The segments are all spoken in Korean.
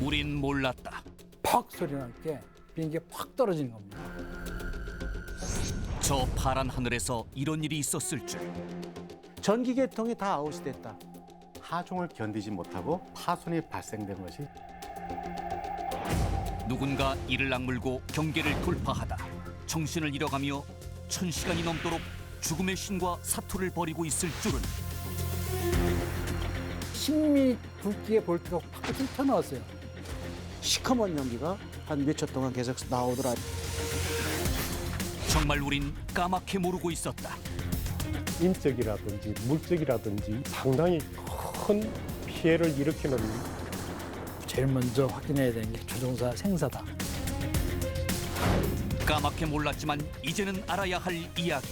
우린 몰랐다. 퍽 소리 날 게 비행기가 팍 떨어지는 겁니다. 저 파란 하늘에서 이런 일이 있었을 줄. 전기 계통이 다 아웃이 됐다. 하중을 견디지 못하고 파손이 발생된 것이 누군가 이를 악물고 경계를 돌파하다 정신을 잃어가며 1000시간이 넘도록 죽음의 신과 사투를 벌이고 있을 줄은. 10mm 굵기의 볼트가 팍 튀어나왔어요. 시커먼 연기가 한 몇 초 동안 계속 나오더라. 정말 우린 까맣게 모르고 있었다. 인적이라든지 물적이라든지 상당히 큰 피해를 일으키는 제일 먼저 확인해야 되는 게 조종사 생사다. 까맣게 몰랐지만 이제는 알아야 할 이야기.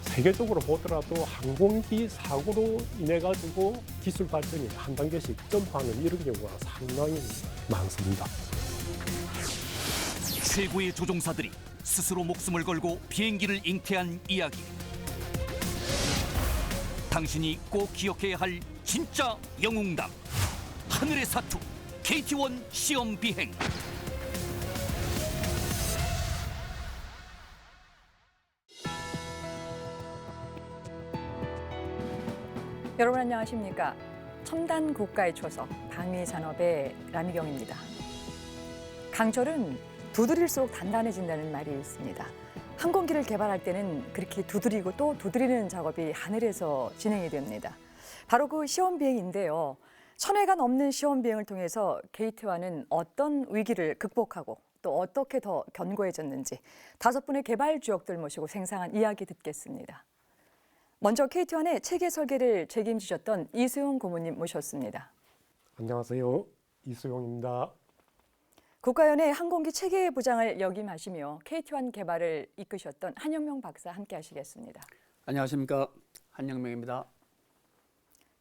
세계적으로 보더라도 항공기 사고로 인해 가지고 기술 발전이 한 단계씩 점프하는 이런 경우가 상당히 많습니다. 최고의 조종사들이 스스로 목숨을 걸고 비행기를 잉태한 이야기. 당신이 꼭 기억해야 할 진짜 영웅담. 하늘의 사투 KT-1 시험 비행. 여러분 안녕하십니까? 첨단 국가의 초석 방위산업의 라미경입니다. 강철은 두드릴수록 단단해진다는 말이 있습니다. 항공기를 개발할 때는 그렇게 두드리고 또 두드리는 작업이 하늘에서 진행이 됩니다. 바로 그 시험 비행인데요. 1000회가 넘는 시험 비행을 통해서 KT-1은 어떤 위기를 극복하고 또 어떻게 더 견고해졌는지 5분의 개발 주역들 모시고 생생한 이야기 듣겠습니다. 먼저 KT-1의 체계 설계를 책임지셨던 이수용 고문님 모셨습니다. 안녕하세요. 이수용입니다. 국가연의 항공기 체계 부장을 역임하시며 KT-1 개발을 이끄셨던 한영명 박사 함께 하시겠습니다. 안녕하십니까. 한영명입니다.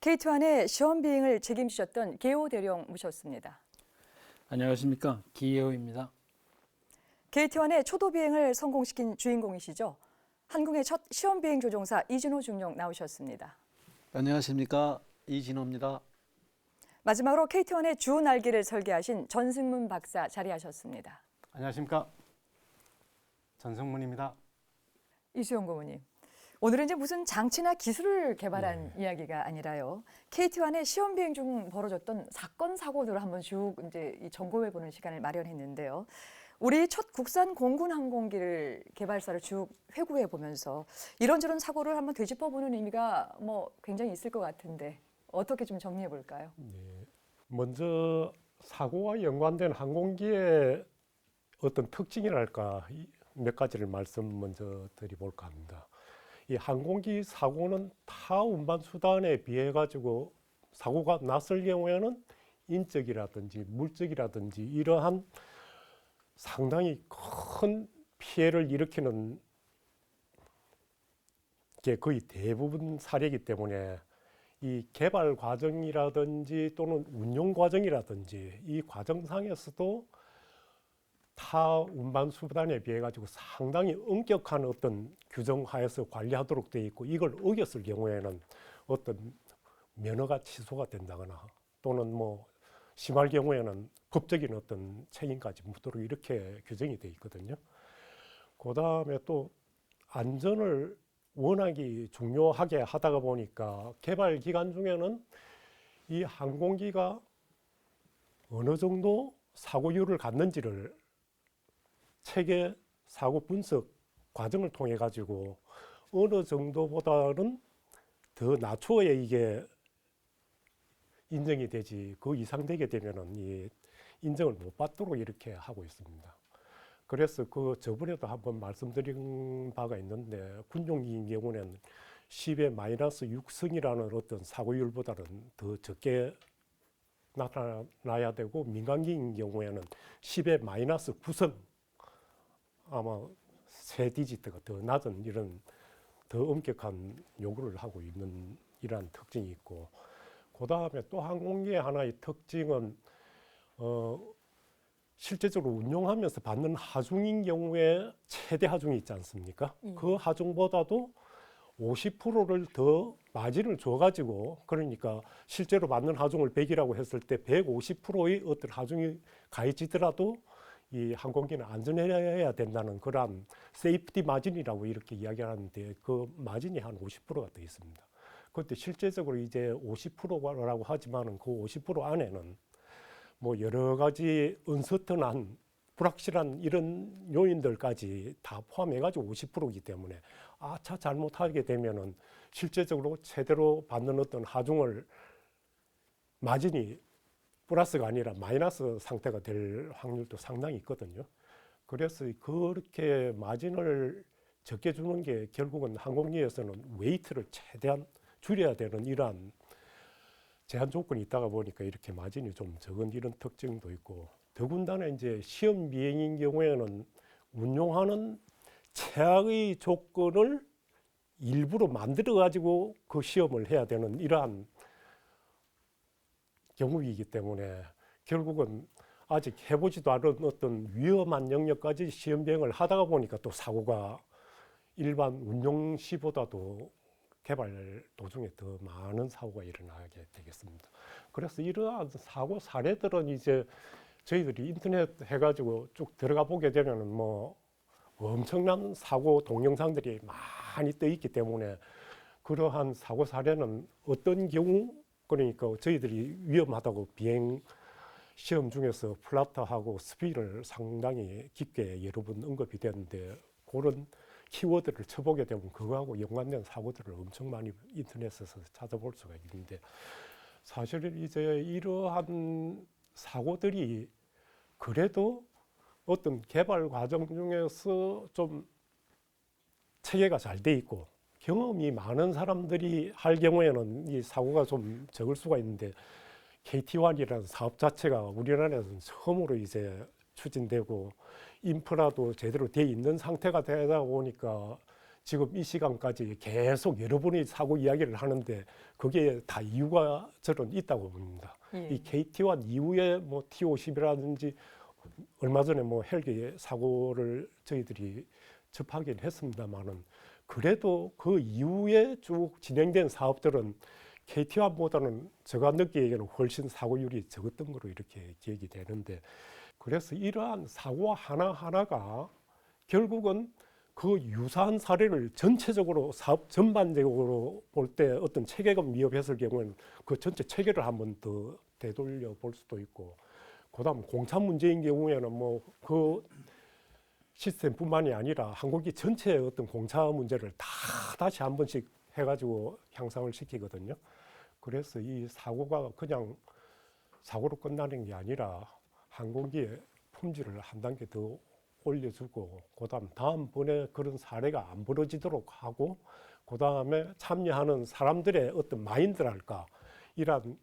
KT-1의 시험 비행을 책임지셨던 계호 대령 모셨습니다. 안녕하십니까, 기예호입니다. KT-1의 초도 비행을 성공시킨 주인공이시죠. 한국의 첫 시험 비행 조종사 이진호 중령 나오셨습니다. 안녕하십니까, 이진호입니다. 마지막으로 KT-1의 주 날개를 설계하신 전승문 박사 자리하셨습니다. 안녕하십니까? 전성문입니다. 이수영 고문님. 오늘은 이제 무슨 장치나 기술을 개발한 이야기가 아니라요. KT-1의 시험 비행 중 벌어졌던 사건 사고들을 한번 쭉 이제 점검해 보는 시간을 마련했는데요. 우리 첫 국산 공군 항공기를 개발사를 쭉 회고해 보면서 이런저런 사고를 한번 되짚어 보는 의미가 뭐 굉장히 있을 것 같은데 어떻게 좀 정리해 볼까요? 먼저 사고와 연관된 항공기의 어떤 특징이랄까 몇 가지를 말씀 먼저 드려볼까 합니다. 이 항공기 사고는 타 운반 수단에 비해 가지고 사고가 났을 경우에는 인적이라든지 물적이라든지 이러한 상당히 큰 피해를 일으키는 게 거의 대부분 사례이기 때문에 이 개발 과정이라든지 또는 운용 과정이라든지 이 과정상에서도 타 운반 수단에 비해 가지고 상당히 엄격한 어떤 규정 하에서 관리하도록 되어 있고 이걸 어겼을 경우에는 어떤 면허가 취소가 된다거나 또는 뭐 심할 경우에는 법적인 어떤 책임까지 묻도록 이렇게 규정이 되어 있거든요. 그 다음에 또 안전을 워낙이 중요하게 하다가 보니까 개발 기간 중에는 이 항공기가 어느 정도 사고율을 갖는지를 체계 사고 분석 과정을 통해 가지고 어느 정도보다는 더 낮춰야 이게 인정이 되지 그 이상 되게 되면은 이 인정을 못 받도록 이렇게 하고 있습니다. 그래서 그 저번에도 한번 말씀드린 바가 있는데 군용기인 경우는 10의 마이너스 6승이라는 어떤 사고율보다는 더 적게 나타나야 되고 민간기인 경우에는 10의 마이너스 9승 아마 세 디지트가 더 낮은 이런 더 엄격한 요구를 하고 있는 이러한 특징이 있고 그 다음에 또 항공기의 하나의 특징은 실제적으로 운용하면서 받는 하중인 경우에 최대 하중이 있지 않습니까? 그 하중보다도 50%를 더 마진을 줘가지고 그러니까 실제로 맞는 하중을 100이라고 했을 때 150%의 어떤 하중이 가해지더라도 이 항공기는 안전해야 된다는 그러한 세이프티 마진이라고 이렇게 이야기하는데 그 마진이 한 50%가 더 있습니다. 그런데 실제적으로 이제 50%라고 하지만은 그 50% 안에는 뭐 여러 가지 언서턴한 불확실한 이런 요인들까지 다 포함해가지고 50%이기 때문에 아차 잘못하게 되면은 실제적으로 제대로 받는 어떤 하중을 마진이 플러스가 아니라 마이너스 상태가 될 확률도 상당히 있거든요. 그래서 그렇게 마진을 적게 주는 게 결국은 항공기에서는 웨이트를 최대한 줄여야 되는 이러한 제한 조건이 있다가 보니까 이렇게 마진이 좀 적은 이런 특징도 있고, 더군다나 이제 시험 비행인 경우에는 운용하는 최악의 조건을 일부러 만들어 가지고 그 시험을 해야 되는 이러한 경우이기 때문에 결국은 아직 해보지도 않은 어떤 위험한 영역까지 시험 비행을 하다가 보니까 또 사고가 일반 운용 시보다도 개발 도중에 더 많은 사고가 일어나게 되겠습니다. 그래서 이러한 사고 사례들은 이제 저희들이 인터넷 해가지고 쭉 들어가 보게 되면은 뭐 엄청난 사고 동영상들이 많이 떠 있기 때문에 그러한 사고 사례는 어떤 경우 그러니까 저희들이 위험하다고 비행 시험 중에서 플라터하고 스피드를 상당히 깊게 여러 번 언급이 됐는데 그런 키워드를 쳐보게 되면 그거하고 연관된 사고들을 엄청 많이 인터넷에서 찾아볼 수가 있는데, 사실 이제 이러한 사고들이 그래도 어떤 개발 과정 중에서 좀 체계가 잘 돼 있고 경험이 많은 사람들이 할 경우에는 이 사고가 좀 적을 수가 있는데, KT1이라는 사업 자체가 우리나라에서는 처음으로 이제 추진되고 인프라도 제대로 돼 있는 상태가 되다 보니까 지금 이 시간까지 계속 여러분이 사고 이야기를 하는데 그게 다 이유가 저는 있다고 봅니다. 이 KT1 이후에 뭐 T50이라든지 얼마 전에 뭐 헬기 사고를 저희들이 접하긴 했습니다만은 그래도 그 이후에 쭉 진행된 사업들은 KT1보다는 제가 느끼기에는 훨씬 사고율이 적었던 거로 이렇게 기억이 되는데, 그래서 이러한 사고 하나하나가 결국은 그 유사한 사례를 전체적으로 사업 전반적으로 볼 때 어떤 체계감 위협했을 경우에는 그 전체 체계를 한번 더 되돌려 볼 수도 있고, 그다음 공차 문제인 경우에는 뭐 그 시스템뿐만이 아니라 항공기 전체의 어떤 공차 문제를 다 다시 한 번씩 해가지고 향상을 시키거든요. 그래서 이 사고가 그냥 사고로 끝나는 게 아니라 항공기의 품질을 한 단계 더 올려주고, 그다음 다음번에 그런 사례가 안 벌어지도록 하고, 그다음에 참여하는 사람들의 어떤 마인드랄까, 이러한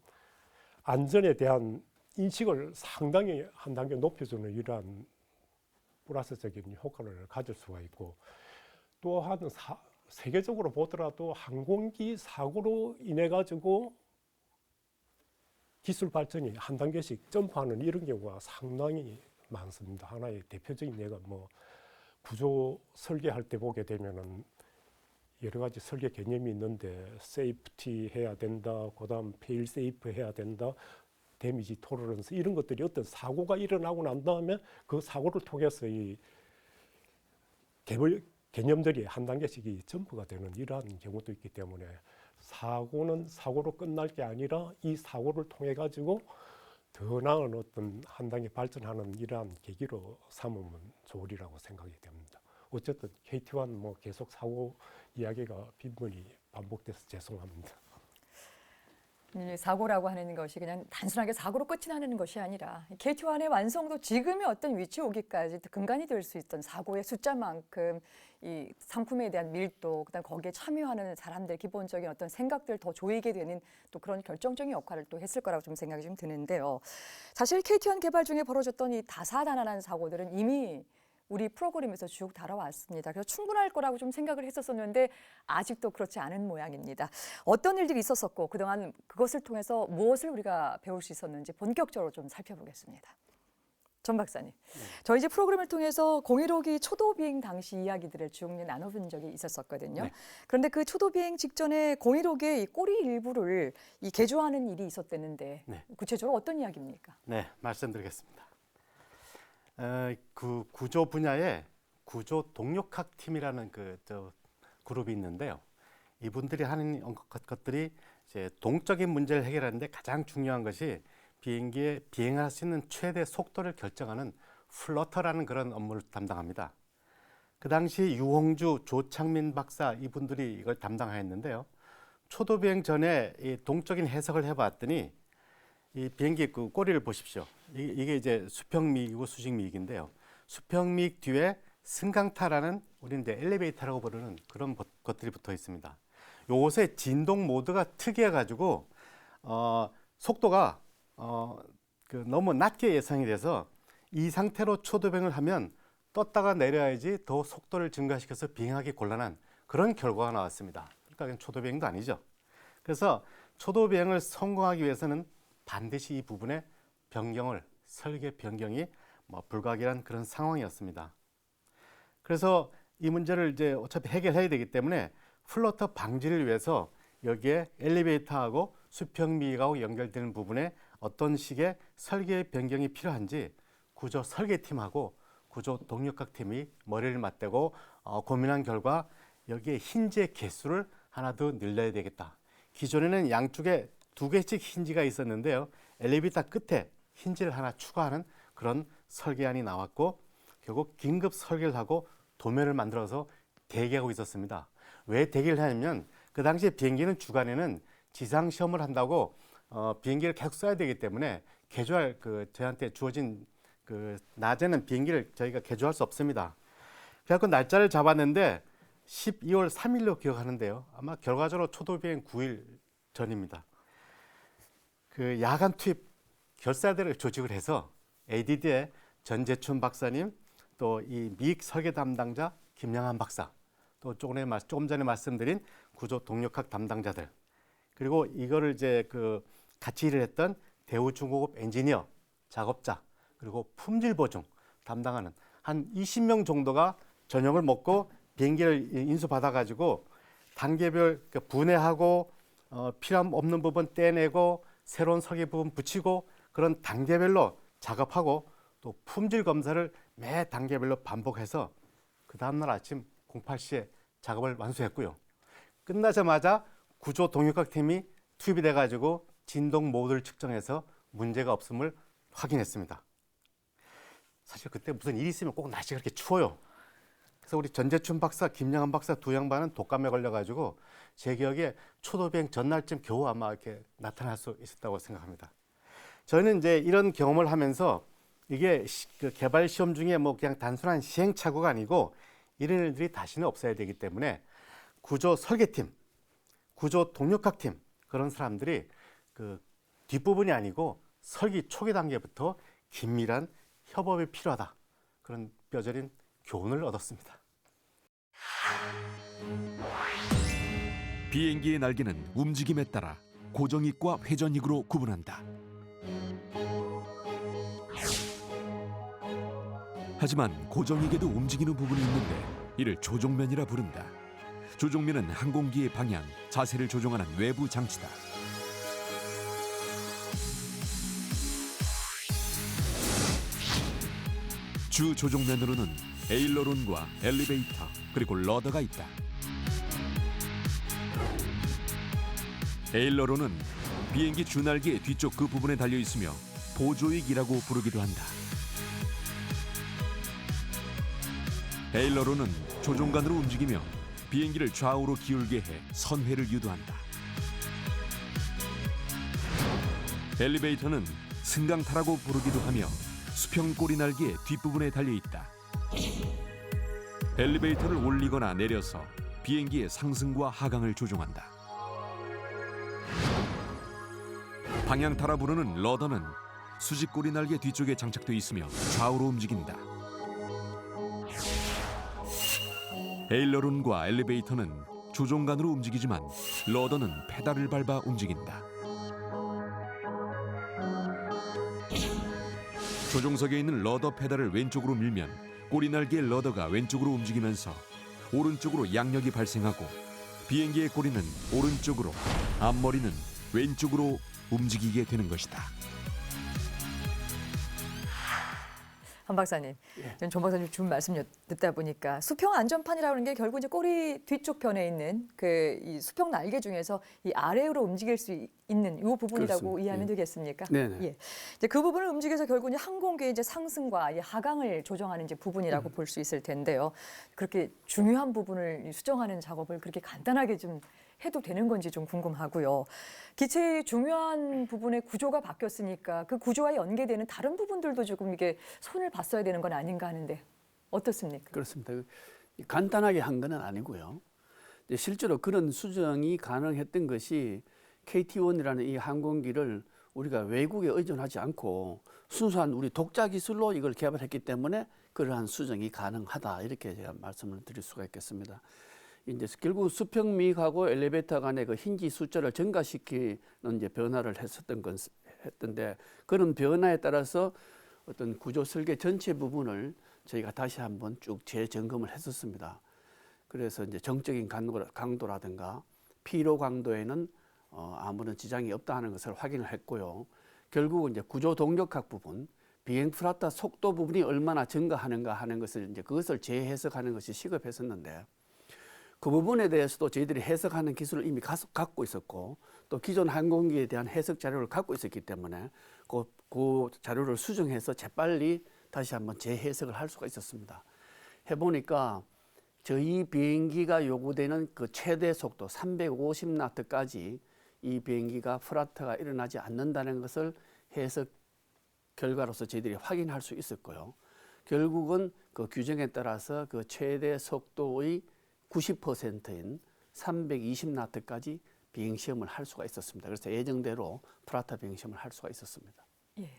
안전에 대한 인식을 상당히 한 단계 높여주는 이러한 플러스적인 효과를 가질 수가 있고, 또한 세계적으로 보더라도 항공기 사고로 인해 가지고 기술 발전이 한 단계씩 점프하는 이런 경우가 상당히 많습니다. 하나의 대표적인 예가 뭐 구조 설계할 때 보게 되면은 여러 가지 설계 개념이 있는데 세이프티 해야 된다, 그다음 페일 세이프 해야 된다, 데미지 토러런스 이런 것들이 어떤 사고가 일어나고 난 다음에 그 사고를 통해서 이 개념들이 한 단계씩 점프가 되는 이러한 경우도 있기 때문에 사고는 사고로 끝날 게 아니라 이 사고를 통해 가지고 더 나은 어떤 한 단계 발전하는 이러한 계기로 삼으면 좋으리라고 생각이 됩니다. 어쨌든 KT1 뭐 계속 사고 이야기가 빈번히 반복돼서 죄송합니다. 사고라고 하는 것이 그냥 단순하게 사고로 끝이 나는 것이 아니라 KT1의 완성도 지금의 어떤 위치에 오기까지 근간이 될 수 있던 사고의 숫자만큼 이 상품에 대한 밀도, 그다음 거기에 참여하는 사람들 기본적인 어떤 생각들 더 조이게 되는 또 그런 결정적인 역할을 또 했을 거라고 좀 생각이 좀 드는데요. 사실 KT1 개발 중에 벌어졌던 이 다사다난한 사고들은 이미 우리 프로그램에서 쭉 다뤄왔습니다. 그래서 충분할 거라고 좀 생각을 했었었는데 아직도 그렇지 않은 모양입니다. 어떤 일들이 있었었고 그동안 그것을 통해서 무엇을 우리가 배울 수 있었는지 본격적으로 좀 살펴보겠습니다. 전 박사님, 저희 이제 프로그램을 통해서 015기 초도 비행 당시 이야기들을 쭉 나눠본 적이 있었거든요. 네. 그런데 그 초도 비행 직전에 015기의 이 꼬리 일부를 이 개조하는 일이 있었다는데 네. 구체적으로 어떤 이야기입니까? 네, 말씀드리겠습니다. 그 구조 분야에 구조 동력학 팀이라는 그룹이 있는데요. 이분들이 하는 것들이 이제 동적인 문제를 해결하는데 가장 중요한 것이 비행기에 비행할 수 있는 최대 속도를 결정하는 플러터라는 그런 업무를 담당합니다. 그 당시 유홍주, 조창민 박사 이분들이 이걸 담당하였는데요. 초도 비행 전에 이 동적인 해석을 해봤더니 이 비행기 그 꼬리를 보십시오. 이게 이제 수평미이고 수직미익인데요. 수평미익 뒤에 승강타라는 우리는 이제 엘리베이터라고 부르는 그런 것들이 붙어 있습니다. 요것의 진동 모드가 특이해가지고 속도가 너무 낮게 예상이 돼서 이 상태로 초도비행을 하면 떴다가 내려야지 더 속도를 증가시켜서 비행하기 곤란한 그런 결과가 나왔습니다. 그러니까 그냥 초도비행도 아니죠. 그래서 초도비행을 성공하기 위해서는 반드시 이 부분의 설계 변경이 불가결한 그런 상황이었습니다. 그래서 이 문제를 이제 어차피 해결해야 되기 때문에 플러터 방지를 위해서 여기에 엘리베이터하고 수평미익하고 연결되는 부분에 어떤 식의 설계 변경이 필요한지 구조 설계팀하고 구조 동력학 팀이 머리를 맞대고 고민한 결과 여기에 힌지의 개수를 하나 더 늘려야 되겠다. 기존에는 양쪽에 2개씩 힌지가 있었는데요. 엘리베이터 끝에 힌지를 하나 추가하는 그런 설계안이 나왔고 결국 긴급 설계를 하고 도면을 만들어서 대기하고 있었습니다. 왜 대기를 하냐면 그 당시에 비행기는 주간에는 지상 시험을 한다고 비행기를 계속 써야 되기 때문에 개조할 저희한테 주어진 낮에는 비행기를 저희가 개조할 수 없습니다. 그래서 날짜를 잡았는데 12월 3일로 기억하는데요. 아마 결과적으로 초도 비행 9일 전입니다. 그 야간 투입 결사대를 조직을 해서 ADD의 전재춘 박사님, 또 이 미익 설계 담당자 김영한 박사, 또 조금 전에 말씀드린 구조 동력학 담당자들, 그리고 이거를 이제 같이 일을 했던 대우중공업 엔지니어, 작업자, 그리고 품질 보증 담당하는 한 20명 정도가 저녁을 먹고 비행기를 인수받아가지고 단계별 분해하고 필요 없는 부분 떼내고 새로운 설계 부분 붙이고 그런 단계별로 작업하고 또 품질 검사를 매 단계별로 반복해서 그 다음날 아침 08시에 작업을 완수했고요. 끝나자마자 구조 동력학 팀이 투입이 돼가지고 진동 모드를 측정해서 문제가 없음을 확인했습니다. 사실 그때 무슨 일이 있으면 꼭 날씨가 그렇게 추워요. 그래서 우리 전재춘 박사, 김영한 박사 두 양반은 독감에 걸려가지고 제 기억에 초도비행 전날쯤 겨우 아마 이렇게 나타날 수 있었다고 생각합니다. 저는 이제 이런 경험을 하면서 이게 개발 시험 중에 그냥 단순한 시행착오가 아니고 이런 일들이 다시는 없어야 되기 때문에 구조 설계팀, 구조 동력학팀 그런 사람들이 뒷부분이 아니고 설계 초기 단계부터 긴밀한 협업이 필요하다. 그런 뼈저린 교훈을 얻었습니다. 비행기의 날개는 움직임에 따라 고정익과 회전익으로 구분한다. 하지만 고정익에도 움직이는 부분이 있는데 이를 조종면이라 부른다. 조종면은 항공기의 방향, 자세를 조종하는 외부 장치다. 주 조종면으로는 에일러론과 엘리베이터 그리고 러더가 있다. 에일러론은 비행기 주날개 뒤쪽 그 부분에 달려 있으며 보조익이라고 부르기도 한다. 에일러론은 조종관으로 움직이며 비행기를 좌우로 기울게 해 선회를 유도한다. 엘리베이터는 승강타라고 부르기도 하며 수평 꼬리 날개의 뒷부분에 달려 있다. 엘리베이터를 올리거나 내려서 비행기의 상승과 하강을 조종한다. 방향타라 부르는 러더는 수직 꼬리 날개 뒤쪽에 장착돼 있으며 좌우로 움직인다. 에일러론과 엘리베이터는 조종관으로 움직이지만 러더는 페달을 밟아 움직인다. 조종석에 있는 러더 페달을 왼쪽으로 밀면 꼬리 날개의 러더가 왼쪽으로 움직이면서 오른쪽으로 양력이 발생하고 비행기의 꼬리는 오른쪽으로, 앞머리는 왼쪽으로 움직이게 되는 것이다. 한 박사님, 전 박사님 준 말씀 듣다 보니까 수평 안전판이라고 하는 게 결국 이제 꼬리 뒤쪽 편에 있는 이 수평 날개 중에서 이 아래로 움직일 수 있는 이 부분이라고 그렇습니다. 이해하면 되겠습니까? 네네. 예. 이제 그 부분을 움직여서 결국 이제 항공기의 이제 상승과 이 하강을 조정하는 이제 부분이라고 볼 수 있을 텐데요. 그렇게 중요한 부분을 수정하는 작업을 그렇게 간단하게 좀 해도 되는 건지 좀 궁금하고요. 기체의 중요한 부분의 구조가 바뀌었으니까 그 구조와 연계되는 다른 부분들도 조금 이게 손을 봤어야 되는 건 아닌가 하는데 어떻습니까? 그렇습니다. 간단하게 한 건 아니고요. 이제 실제로 그런 수정이 가능했던 것이 KT-1이라는 이 항공기를 우리가 외국에 의존하지 않고 순수한 우리 독자 기술로 이걸 개발했기 때문에 그러한 수정이 가능하다, 이렇게 제가 말씀을 드릴 수가 있겠습니다. 이제 결국 수평미하고 엘리베이터 간의 그 힌지 숫자를 증가시키는 이제 변화를 했던데 그런 변화에 따라서 어떤 구조 설계 전체 부분을 저희가 다시 한번 쭉 재점검을 했었습니다. 그래서 이제 정적인 강도라든가 피로 강도에는 아무런 지장이 없다는 것을 확인을 했고요. 결국은 이제 구조 동력학 부분, 비행 플라타 속도 부분이 얼마나 증가하는가 하는 것을 이제 그것을 재해석하는 것이 시급했었는데, 그 부분에 대해서도 저희들이 해석하는 기술을 이미 갖고 있었고 또 기존 항공기에 대한 해석 자료를 갖고 있었기 때문에 그 자료를 수정해서 재빨리 다시 한번 재해석을 할 수가 있었습니다. 해보니까 저희 비행기가 요구되는 그 최대 속도 350나트까지 이 비행기가 플라트가 일어나지 않는다는 것을 해석 결과로서 저희들이 확인할 수 있었고요. 결국은 그 규정에 따라서 그 최대 속도의 90%인 320나트까지 비행시험을 할 수가 있었습니다. 그래서 예정대로 플라타 비행시험을 할 수가 있었습니다. 예.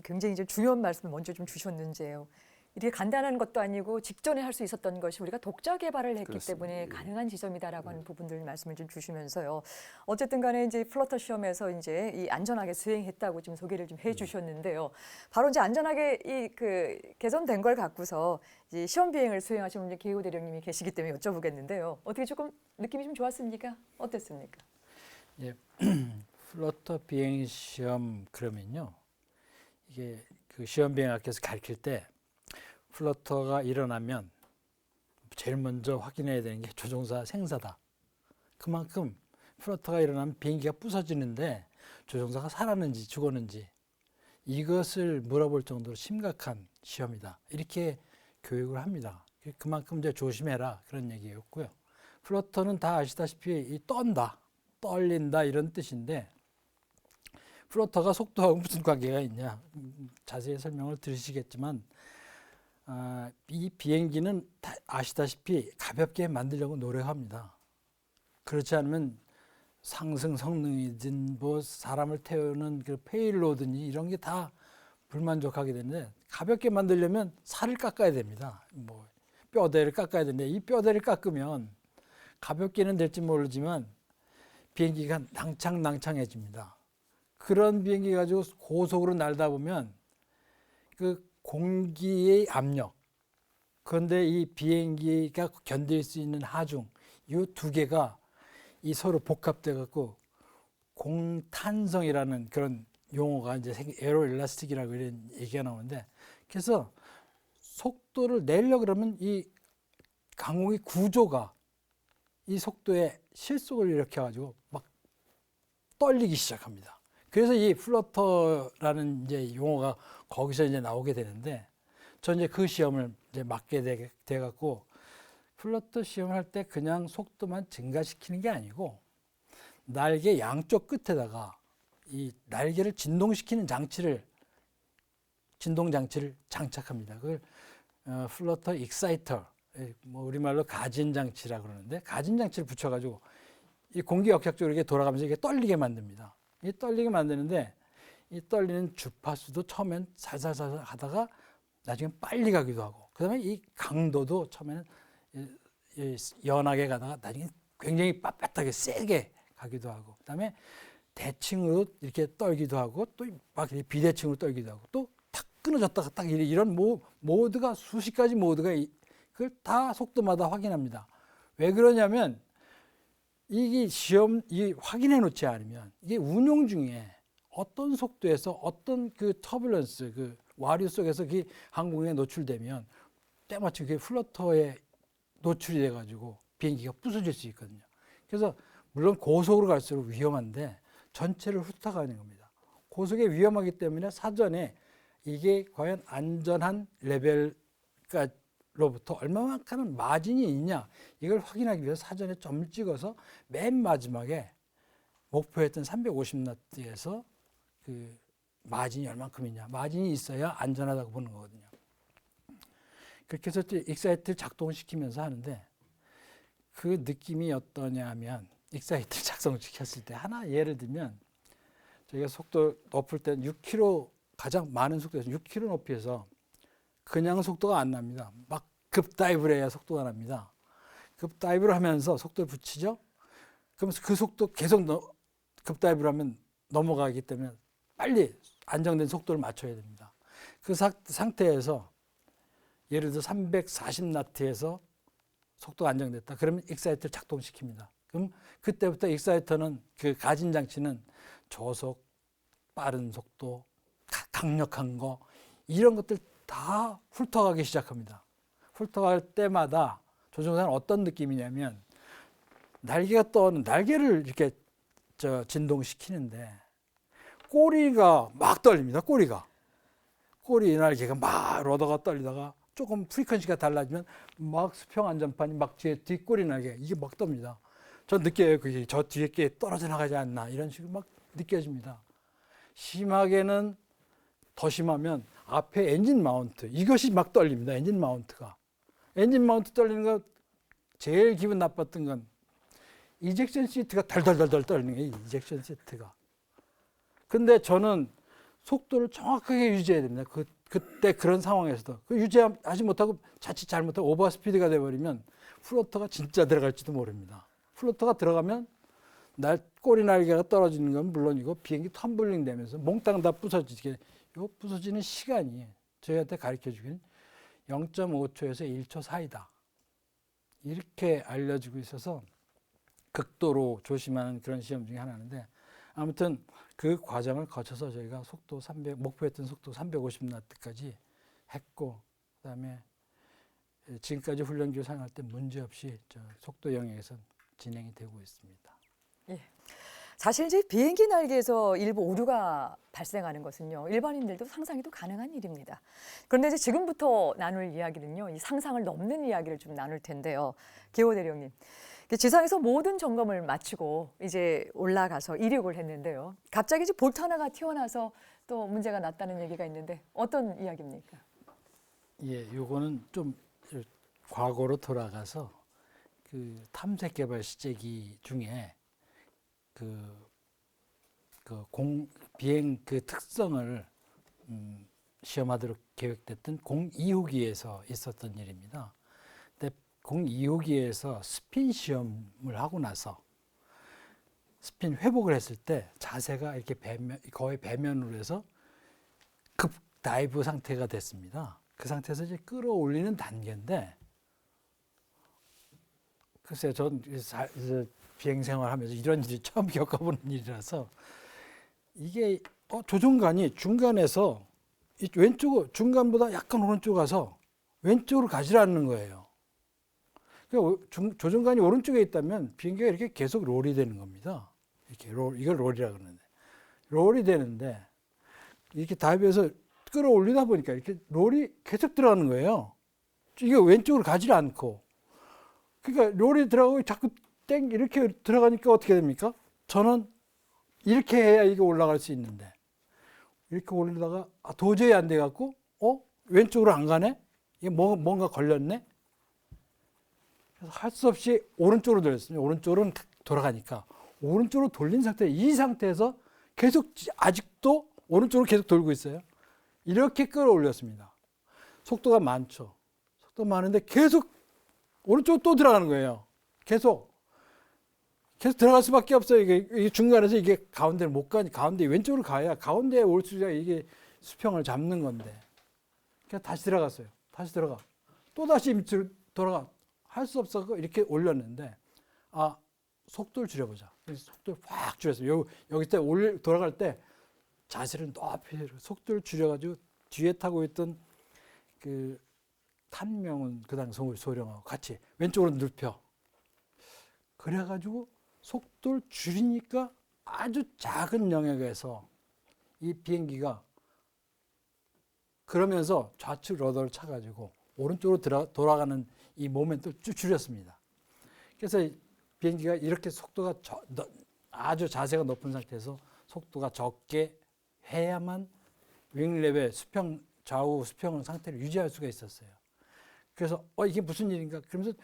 굉장히 이제 중요한 말씀을 먼저 좀 주셨는데요. 이게 간단한 것도 아니고 직전에 할 수 있었던 것이 우리가 독자 개발을 했기 그렇습니다. 때문에 가능한 지점이다라고 하는 부분들 말씀을 좀 주시면서요. 어쨌든 간에 이제 플러터 시험에서 이제 이 안전하게 수행했다고 좀 소개를 좀 해주셨는데요. 바로 이제 안전하게 개선된 걸 갖고서 이제 시험 비행을 수행하신 우리 계호 대령님이 계시기 때문에 여쭤보겠는데요. 어떻게 조금 느낌이 좀 좋았습니까? 어땠습니까? 예, 플러터 비행 시험 그러면요, 이게 그 시험 비행학교에서 가르칠 때 플러터가 일어나면 제일 먼저 확인해야 되는 게 조종사 생사다. 그만큼 플러터가 일어나면 비행기가 부서지는데 조종사가 살았는지 죽었는지 이것을 물어볼 정도로 심각한 시험이다, 이렇게 교육을 합니다. 그만큼 이제 조심해라, 그런 얘기였고요. 플러터는 다 아시다시피 이 떤다, 떨린다, 이런 뜻인데 플러터가 속도하고 무슨 관계가 있냐, 자세히 설명을 들으시겠지만 이 비행기는 다 아시다시피 가볍게 만들려고 노력합니다. 그렇지 않으면 상승 성능이든 뭐 사람을 태우는 그 페일로드니 이런 게 다 불만족하게 되는데, 가볍게 만들려면 살을 깎아야 됩니다. 뭐 뼈대를 깎아야 되는데 이 뼈대를 깎으면 가볍게는 될지 모르지만 비행기가 낭창낭창해집니다. 그런 비행기 가지고 고속으로 날다 보면 그 공기의 압력, 그런데 이 비행기가 견딜 수 있는 하중, 이 두 개가 이 서로 복합돼 갖고 공탄성이라는 그런 용어가 이제 에어로엘라스틱이라고 이런 얘기가 나오는데, 그래서 속도를 내려고 그러면 이 항공의 구조가 이 속도에 실속을 일으켜 가지고 막 떨리기 시작합니다. 그래서 이 플러터라는 이제 용어가 거기서 이제 나오게 되는데, 저 이제 그 시험을 이제 맡게 돼 갖고 플러터 시험을 할 때 그냥 속도만 증가시키는 게 아니고 날개 양쪽 끝에다가 이 날개를 진동시키는 진동 장치를 장착합니다. 그걸 플러터 익사이터, 뭐 우리말로 가진 장치라고 그러는데, 가진 장치를 붙여가지고 이 공기 역학적으로 이렇게 돌아가면서 이게 떨리게 만듭니다. 이 떨리게 만드는데 이 떨리는 주파수도 처음엔 살살살 하다가 나중에 빨리 가기도 하고, 그다음에 이 강도도 처음에는 연하게 가다가 나중에 굉장히 빳빳하게 세게 가기도 하고, 그다음에 대칭으로 이렇게 떨기도 하고 또 막 비대칭으로 떨기도 하고 또 탁 끊어졌다가 딱 이런 모드가 수십 가지 모드가 그걸 다 속도마다 확인합니다. 왜 그러냐면 이게 확인해 놓지 않으면 이게 운용 중에 어떤 속도에서 어떤 그 터뷸런스 그 와류 속에서 그 항공에 노출되면 때마침 그게 플러터에 노출이 돼가지고 비행기가 부서질 수 있거든요. 그래서 물론 고속으로 갈수록 위험한데 전체를 훑어가는 겁니다. 고속에 위험하기 때문에 사전에 이게 과연 안전한 레벨로부터 얼마만큼은 마진이 있냐 이걸 확인하기 위해서 사전에 점을 찍어서 맨 마지막에 목표했던 350나트에서 그 마진이 얼만큼이냐 마진이 있어야 안전하다고 보는 거거든요. 그렇게 해서 익사이트를 작동시키면서 하는데 그 느낌이 어떠냐 하면 익사이트를 작동시켰을 때 하나 예를 들면 저희가 속도 높을 때는 6km 가장 많은 속도에서 6km 높이에서 그냥 속도가 안 납니다. 막 급다이브를 해야 속도가 납니다. 급다이브를 하면서 속도를 붙이죠. 그러면서 그 속도 계속 급다이브를 하면 넘어가기 때문에 빨리 안정된 속도를 맞춰야 됩니다. 그 상태에서 예를 들어 340나트에서 속도가 안정됐다. 그러면 익사이터를 작동시킵니다. 그럼 그때부터 익사이터는 그 가진 장치는 저속, 빠른 속도, 강력한 거 이런 것들 다 훑어가기 시작합니다. 훑어갈 때마다 조종사는 어떤 느낌이냐면 날개가 떠오는 날개를 이렇게 진동시키는데 꼬리가 막 떨립니다. 꼬리 날개가 막 로더가 떨리다가 조금 프리퀀시가 달라지면 막 수평 안전판이 막 뒷꼬리 날개 이게 막 떱니다. 전 느껴요. 그게 저 뒤에 게 떨어져 나가지 않나 이런 식으로 막 느껴집니다. 심하게는 더 심하면 앞에 엔진 마운트 이것이 막 떨립니다. 엔진 마운트가. 엔진 마운트 떨리는 거 제일 기분 나빴던 건 이젝션 시트가 덜덜덜덜 떨리는 거예요. 이젝션 시트가. 근데 저는 속도를 정확하게 유지해야 됩니다. 그때 그런 상황에서도 유지하지 못하고 자칫 잘못하고 오버스피드가 돼버리면 플로터가 진짜 들어갈지도 모릅니다. 플로터가 들어가면 꼬리 날개가 떨어지는 건 물론이고 비행기 텀블링 되면서 몽땅 다 부서지게 요 부서지는 시간이 저희한테 가르쳐주기는 0.5초에서 1초 사이다. 이렇게 알려주고 있어서 극도로 조심하는 그런 시험 중에 하나인데 아무튼 그 과정을 거쳐서 저희가 목표했던 속도 350나트까지 했고 그다음에 지금까지 훈련기를 사용할 때 문제없이 속도 영역에서 진행이 되고 있습니다. 예. 사실 이제 비행기 날개에서 일부 오류가 발생하는 것은요 일반인들도 상상이 또 가능한 일입니다. 그런데 이제 지금부터 나눌 이야기는요 이 상상을 넘는 이야기를 좀 나눌 텐데요. 기호 대령님, 지상에서 모든 점검을 마치고 이제 올라가서 이륙을 했는데요. 갑자기 이제 볼트 하나가 튀어나와서 또 문제가 났다는 얘기가 있는데 어떤 이야기입니까? 예, 요거는 좀 과거로 돌아가서 그 탐색 개발 시제기 중에 비행 그 특성을 시험하도록 계획됐던 02호기에서 있었던 일입니다. 근데 02호기에서 스핀 시험을 하고 나서 스핀 회복을 했을 때 자세가 이렇게 거의 배면으로 해서 급 다이브 상태가 됐습니다. 그 상태에서 이제 끌어올리는 단계인데 글쎄요, 전 비행 생활하면서 이런 일이 처음 겪어보는 일이라서 이게 조종관이 중간에서 중간보다 약간 오른쪽 가서 왼쪽으로 가지라는 거예요. 그러니까 조종관이 오른쪽에 있다면 비행기가 이렇게 계속 롤이 되는 겁니다. 이걸 롤이라고 그러는데 롤이 되는데 이렇게 다이브해서 끌어올리다 보니까 이렇게 롤이 계속 들어가는 거예요. 이게 왼쪽으로 가지 않고 그러니까 롤이 들어가고 자꾸 이렇게 들어가니까 어떻게 됩니까? 저는 이렇게 해야 이게 올라갈 수 있는데 이렇게 올리다가 도저히 안 돼갖고 왼쪽으로 안 가네? 이게 뭔가 걸렸네? 그래서 할 수 없이 오른쪽으로 돌렸습니다. 오른쪽으로 돌아가니까 오른쪽으로 돌린 상태 이 상태에서 계속 아직도 오른쪽으로 계속 돌고 있어요. 이렇게 끌어올렸습니다. 속도가 많죠. 속도 많은데 계속 오른쪽으로 또 들어가는 거예요. 계속 들어갈 수밖에 없어요. 이게 중간에서 이게 가운데를 못 가니 가운데 왼쪽으로 가야 가운데에 올 수가 이게 수평을 잡는 건데 그냥 다시 들어갔어요. 다시 들어가. 또 다시 밑으로 돌아가. 할 수 없어서 이렇게 올렸는데 아 속도를 줄여보자. 그래서 속도를 확 줄였어요. 여기 때 돌아갈 때 자세를 높이 속도를 줄여가지고 뒤에 타고 있던 그 탄명은 그 당시 소령하고 같이 왼쪽으로 눕혀. 그래가지고 속도를 줄이니까 아주 작은 영역에서 이 비행기가 그러면서 좌측 러더를 차가지고 오른쪽으로 돌아가는 이 모멘트를 쭉 줄였습니다. 그래서 비행기가 이렇게 속도가 아주 자세가 높은 상태에서 속도가 적게 해야만 윙랩의 좌우 수평 상태를 유지할 수가 있었어요. 그래서 이게 무슨 일인가? 그러면서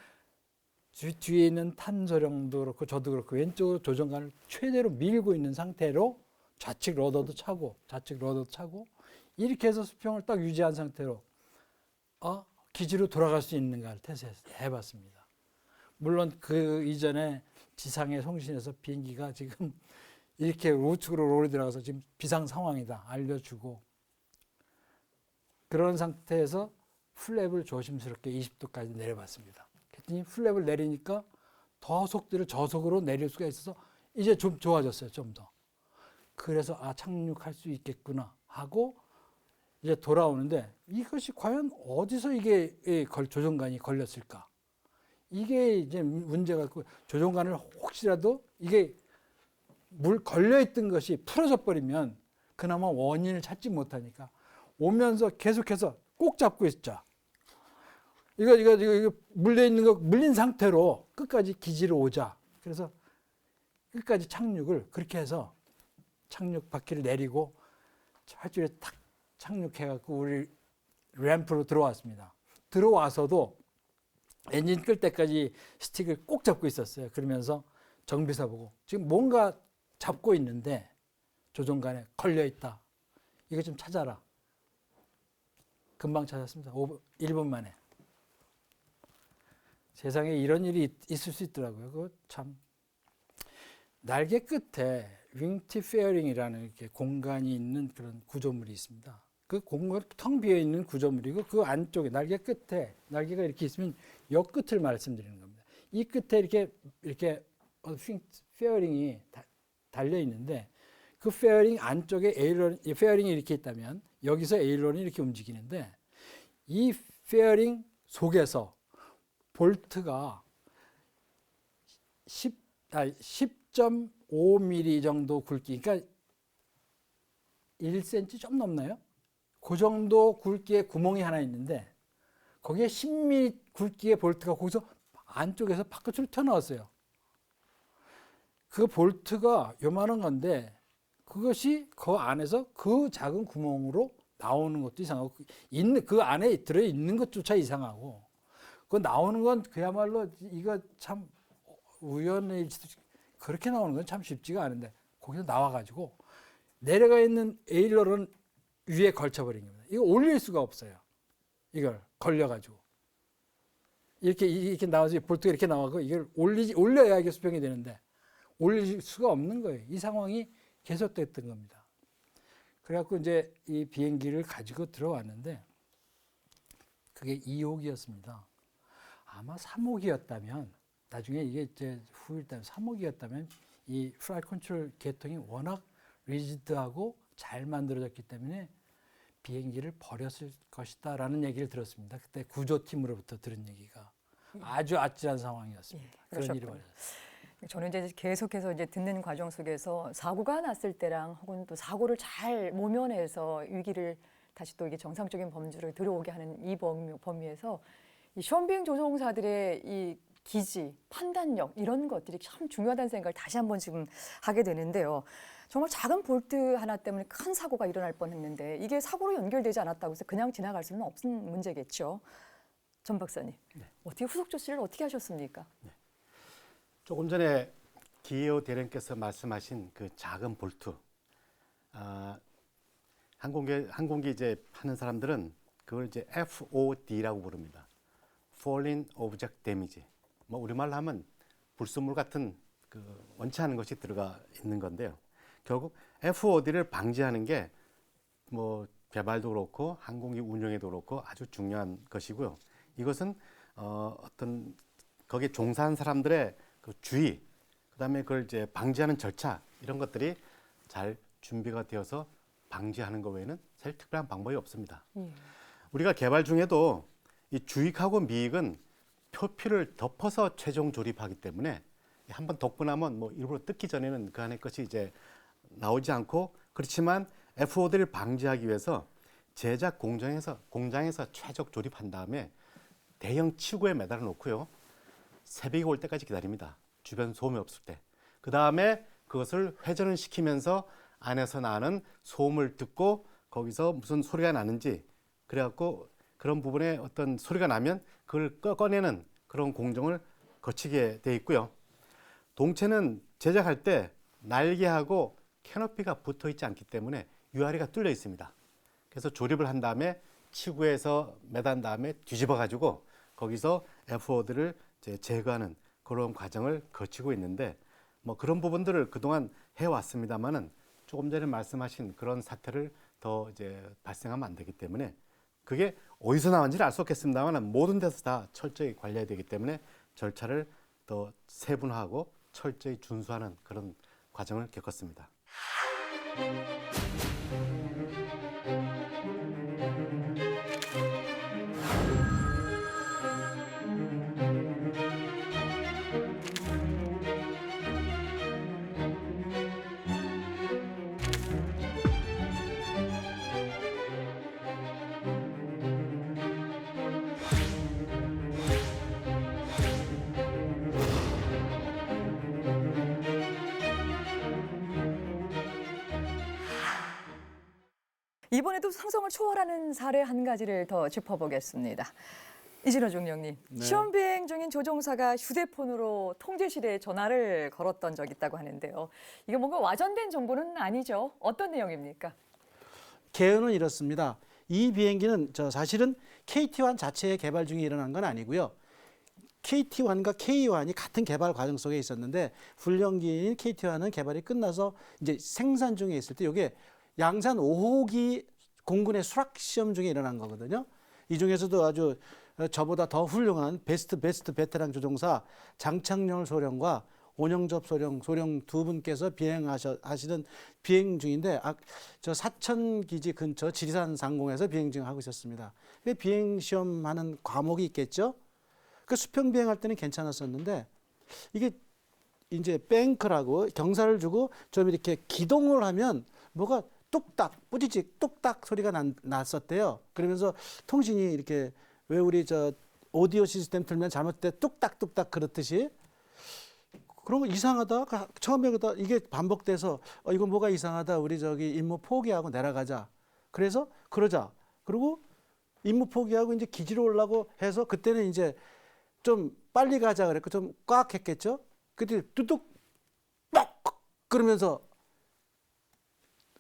뒤에 있는 탄소령도 그렇고 저도 그렇고 왼쪽으로 조종관을 최대로 밀고 있는 상태로 좌측 러더도 차고 좌측 러더도 차고 이렇게 해서 수평을 딱 유지한 상태로 기지로 돌아갈 수 있는가를 테스트해봤습니다. 물론 그 이전에 지상의 송신에서 비행기가 지금 이렇게 우측으로 롤이 들어가서 지금 비상 상황이다 알려주고 그런 상태에서 플랩을 조심스럽게 20도까지 내려봤습니다. 그랬더니 플랩을 내리니까 더 속도를 저속으로 내릴 수가 있어서 이제 좀 좋아졌어요. 좀 더. 그래서 착륙할 수 있겠구나 하고 이제 돌아오는데 이것이 과연 어디서 이게 조종관이 걸렸을까? 이게 이제 문제가 있고 조종관을 혹시라도 이게 걸려있던 것이 풀어져 버리면 그나마 원인을 찾지 못하니까 오면서 계속해서 꼭 잡고 있자. 이거 물려있는 거 물린 상태로 끝까지 기지로 오자. 그래서 끝까지 착륙을 그렇게 해서 착륙 바퀴를 내리고 활주로에 탁 착륙해갖고 우리 램프로 들어왔습니다. 들어와서도 엔진 끌 때까지 스틱을 꼭 잡고 있었어요. 그러면서 정비사 보고 지금 뭔가 잡고 있는데 조종관에 걸려있다. 이거 좀 찾아라. 금방 찾았습니다. 1분 만에. 세상에 이런 일이 있을 수 있더라고요. 그거 참. 날개 끝에 윙팁 페어링이라는 이렇게 공간이 있는 그런 구조물이 있습니다. 그 공간 텅 비어 있는 구조물이고 그 안쪽에 날개 끝에 날개가 이렇게 있으면 요 끝을 말씀드리는 겁니다. 이 끝에 이렇게 페어링이 달려 있는데 그 페어링 안쪽에 이 페어링이 이렇게 있다면 여기서 에일런이 이렇게 움직이는데 이 페어링 속에서 볼트가 10.5mm 정도 굵기, 그러니까 1cm 좀 넘나요? 그 정도 굵기의 구멍이 하나 있는데 거기에 10mm 굵기의 볼트가 거기서 안쪽에서 바깥으로 튀어나왔어요. 그 볼트가 요만한 건데 그것이 그 안에서 그 작은 구멍으로 나오는 것도 이상하고 그 안에 들어있는 것조차 이상하고 그 나오는 건 그야말로 이거 참 우연히 그렇게 나오는 건 참 쉽지가 않은데 거기서 나와가지고 내려가 있는 에일런은 위에 걸쳐버린 겁니다. 이거 올릴 수가 없어요. 이걸 걸려가지고 이렇게 나와서 볼트가 이렇게 나와서 이걸 올려야 이게 수평이 되는데 올릴 수가 없는 거예요. 이 상황이 계속됐던 겁니다. 그래갖고 이제 이 비행기를 가지고 들어왔는데 그게 2호기였습니다. 아마 3호기였다면 나중에 이게 이제 후일담 3호기였다면 이 플라이 컨트롤 계통이 워낙 리지드하고 잘 만들어졌기 때문에 비행기를 버렸을 것이다라는 얘기를 들었습니다. 그때 구조팀으로부터 들은 얘기가 아주 아찔한 상황이었습니다. 그런 일이 벌어졌어요. 저는 이제 계속해서 이제 듣는 과정 속에서 사고가 났을 때랑 혹은 또 사고를 잘 모면해서 위기를 다시 또 이게 정상적인 범주로 들어오게 하는 이 범위에서 이 시험비행 조종사들의 이 기지, 판단력 이런 것들이 참 중요하다는 생각을 다시 한번 지금 하게 되는데요. 정말 작은 볼트 하나 때문에 큰 사고가 일어날 뻔했는데 이게 사고로 연결되지 않았다고 해서 그냥 지나갈 수는 없는 문제겠죠. 전 박사님, 네. 어떻게 후속 조치를 어떻게 하셨습니까? 네. 조금 전에 기호 대령께서 말씀하신 그 작은 볼트, 항공기 이제 하는 사람들은 그걸 이제 FOD라고 부릅니다. Falling Object Damage. 뭐 우리말로 하면 불순물 같은 그 원치 않은 것이 들어가 있는 건데요. 결국 FOD를 방지하는 게 뭐 개발도 그렇고 항공기 운영에도 그렇고 아주 중요한 것이고요. 이것은 어떤 거기에 종사한 사람들의 그 주의, 그다음에 그걸 이제 방지하는 절차 이런 것들이 잘 준비가 되어서 방지하는 것 외에는 사실 특별한 방법이 없습니다. 우리가 개발 중에도 이 주익하고 미익은 표피를 덮어서 최종 조립하기 때문에 한번 덮고 나면 뭐 일부러 뜯기 전에는 그 안에 것이 이제 나오지 않고, 그렇지만 FOD를 방지하기 위해서 제작 공장에서 최적 조립한 다음에 대형 치구에 매달아 놓고요. 새벽이 올 때까지 기다립니다. 주변 소음이 없을 때. 그 다음에 그것을 회전을 시키면서 안에서 나는 소음을 듣고 거기서 무슨 소리가 나는지, 그래갖고 그런 부분에 어떤 소리가 나면 그걸 꺼내는 그런 공정을 거치게 돼 있고요. 동체는 제작할 때 날개하고 캐노피가 붙어 있지 않기 때문에 유아리가 뚫려 있습니다. 그래서 조립을 한 다음에 치구에서 매단 다음에 뒤집어 가지고 거기서 FOD를 제거하는 그런 과정을 거치고 있는데, 뭐 그런 부분들을 그동안 해왔습니다만은 조금 전에 말씀하신 그런 사태를 더 이제 발생하면 안 되기 때문에, 그게 어디서 나왔는지는 알 수 없겠습니다만 모든 데서 다 철저히 관리해야 되기 때문에 절차를 더 세분화하고 철저히 준수하는 그런 과정을 겪었습니다. 이번에도 상상을 초월하는 사례 한 가지를 더 짚어보겠습니다. 이진호 중령님, 시험 비행 중인 조종사가 휴대폰으로 통제실에 전화를 걸었던 적이 있다고 하는데요. 이게 뭔가 와전된 정보는 아니죠? 어떤 내용입니까? 개요는 이렇습니다. 이 비행기는 사실은 KT-1 자체의 개발 중에 일어난 건 아니고요. KT-1과 K-1이 같은 개발 과정 속에 있었는데 훈련기인 KT-1은 개발이 끝나서 이제 생산 중에 있을 때 이게 양산 5호기 공군의 수락 시험 중에 일어난 거거든요. 이 중에서도 아주 저보다 더 훌륭한 베스트 베테랑 조종사 장창렬 소령과 오영접 소령 두 분께서 비행하시던 비행 중인데 저 사천기지 근처 지리산 상공에서 비행 중하고 있었습니다. 비행 시험하는 과목이 있겠죠. 그 수평 비행할 때는 괜찮았었는데 이게 이제 뱅크라고 경사를 주고 좀 이렇게 기동을 하면 뭐가 뚝딱 뿌지직 뚝딱 소리가 났었대요. 그러면서 통신이 이렇게 왜 우리 저 오디오 시스템 틀면 잘못돼 뚝딱 그렇듯이 그런 거 이상하다. 처음에 이게 반복돼서 이거 뭐가 이상하다. 우리 저기 임무 포기하고 내려가자. 그래서 그러자. 그리고 임무 포기하고 이제 기지로 올라고 해서 그때는 이제 좀 빨리 가자 그랬고 좀 꽉 했겠죠. 그때 뚜둑 뻑 그러면서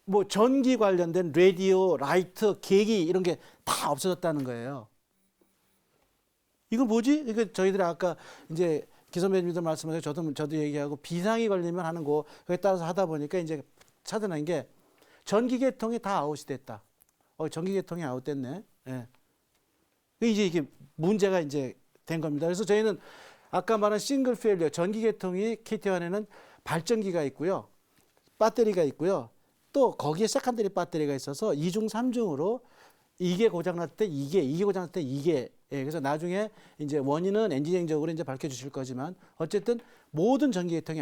뭐 전기 관련된 라디오, 라이트, 계기 이런 게 다 없어졌다는 거예요. 이거 뭐지? 이거 저희들이 아까 이제 기선배님들 말씀하셔서 저도 얘기하고 비상이 걸리면 하는 거 그에 따라서 하다 보니까 이제 찾아낸 게 전기 계통이 다 아웃이 됐다. 전기 계통이 아웃됐네. 예. 이제 이게 문제가 이제 된 겁니다. 그래서 저희는 아까 말한 싱글 페일리어 전기 계통이 KT-1에는 발전기가 있고요, 배터리가 있고요. 또 거기에 세컨더리 배터리가 있어서 2중 3중으로 이게 고장났을 때 이게 고장났을 때 이게 그래서 나중에 이제 원인은 엔지니어링적으로 이제 밝혀주실 거지만 어쨌든 모든 전기 계통이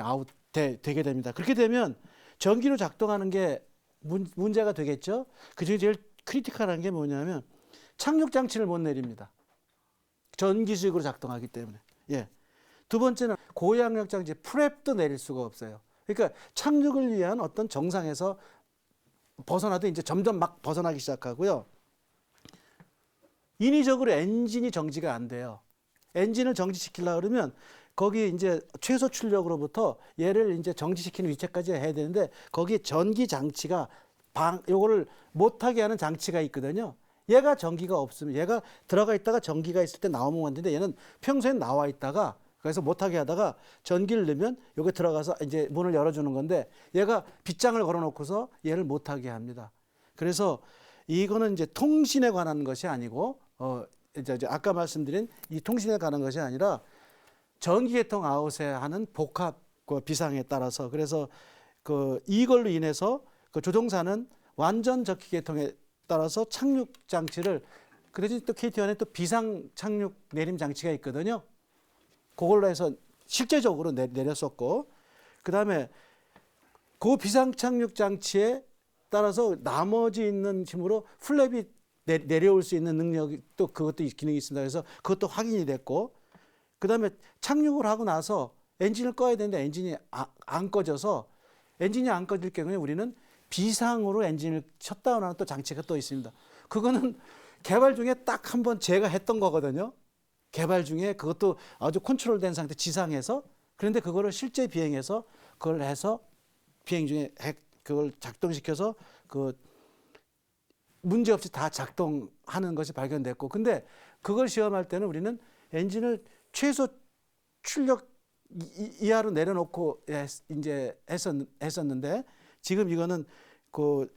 되게 됩니다. 그렇게 되면 전기로 작동하는 게 문제가 되겠죠. 그중에 제일 크리티컬한 게 뭐냐면 착륙 장치를 못 내립니다. 전기식으로 작동하기 때문에. 예. 두 번째는 고양력 장치 프랩도 내릴 수가 없어요. 그러니까 착륙을 위한 어떤 정상에서 벗어나도 이제 점점 막 벗어나기 시작하고요. 인위적으로 엔진이 정지가 안 돼요. 엔진을 정지시키려고 그러면 거기 이제 최소 출력으로부터 얘를 이제 정지시키는 위치까지 해야 되는데 거기 전기 장치가 요거를 못하게 하는 장치가 있거든요. 얘가 전기가 없으면 얘가 들어가 있다가 전기가 있을 때 나오면 안 되는데 얘는 평소엔 나와 있다가 그래서 못하게 하다가 전기를 넣으면 여기 들어가서 이제 문을 열어주는 건데 얘가 빗장을 걸어놓고서 얘를 못하게 합니다. 그래서 이거는 이제 통신에 관한 것이 아니고 이제 아까 말씀드린 이 통신에 관한 것이 아니라 전기계통 아웃에 하는 복합 그 비상에 따라서 그래서 그 이걸로 인해서 그 조종사는 완전 적기계통에 따라서 착륙 장치를 그래서 또 KT1에 또 비상 착륙 내림 장치가 있거든요. 그걸로 해서 실제적으로 내렸었고 그다음에 그 비상 착륙 장치에 따라서 나머지 있는 힘으로 플랩이 내려올 수 있는 능력이 또 그것도 기능이 있습니다. 그래서 그것도 확인이 됐고 그다음에 착륙을 하고 나서 엔진을 꺼야 되는데 엔진이 안 꺼져서 엔진이 안 꺼질 경우에 우리는 비상으로 엔진을 셧다운하는 또 장치가 또 있습니다. 그거는 개발 중에 딱 한 번 제가 했던 거거든요. 개발 중에 그것도 아주 컨트롤된 상태 지상에서 그런데 그거를 실제 비행해서 그걸 해서 비행 중에 그걸 작동시켜서 그 문제 없이 다 작동하는 것이 발견됐고 근데 그걸 시험할 때는 우리는 엔진을 최소 출력 이하로 내려놓고 이제 했었는데 지금 이거는 그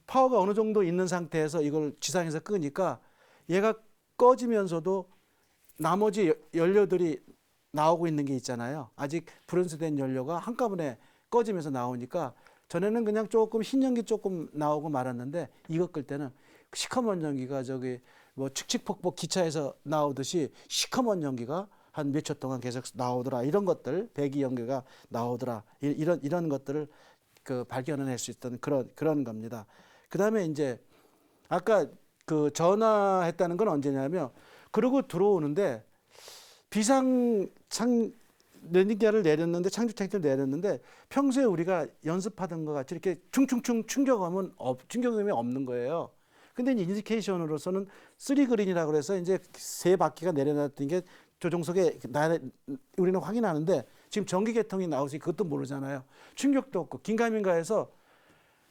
파워가 어느 정도 있는 상태에서 이걸 지상에서 끄니까 얘가 꺼지면서도 나머지 연료들이 나오고 있는 게 있잖아요. 아직 불연소된 연료가 한꺼번에 꺼지면서 나오니까 전에는 그냥 조금 흰 연기 조금 나오고 말았는데 이거 끌 때는 시커먼 연기가 저기 뭐 칙칙폭폭 기차에서 나오듯이 시커먼 연기가 한 몇 초 동안 계속 나오더라. 이런 것들 배기 연기가 나오더라. 이런 것들을 그 발견해낼 수 있던 그런 겁니다. 그다음에 이제 아까 그 전화했다는 건 언제냐면 그러고 들어오는데 비상 랜딩기어를 내렸는데 착륙 장치를 내렸는데 평소에 우리가 연습하던 것 같이 이렇게 충충충 충격음이 없는 거예요. 근데 인디케이션으로서는 3그린이라고 해서 이제 세 바퀴가 내려놨던 게 조종석에 우리는 확인하는데 지금 전기계통이 나오시 그것도 모르잖아요. 충격도 없고 긴가민가해서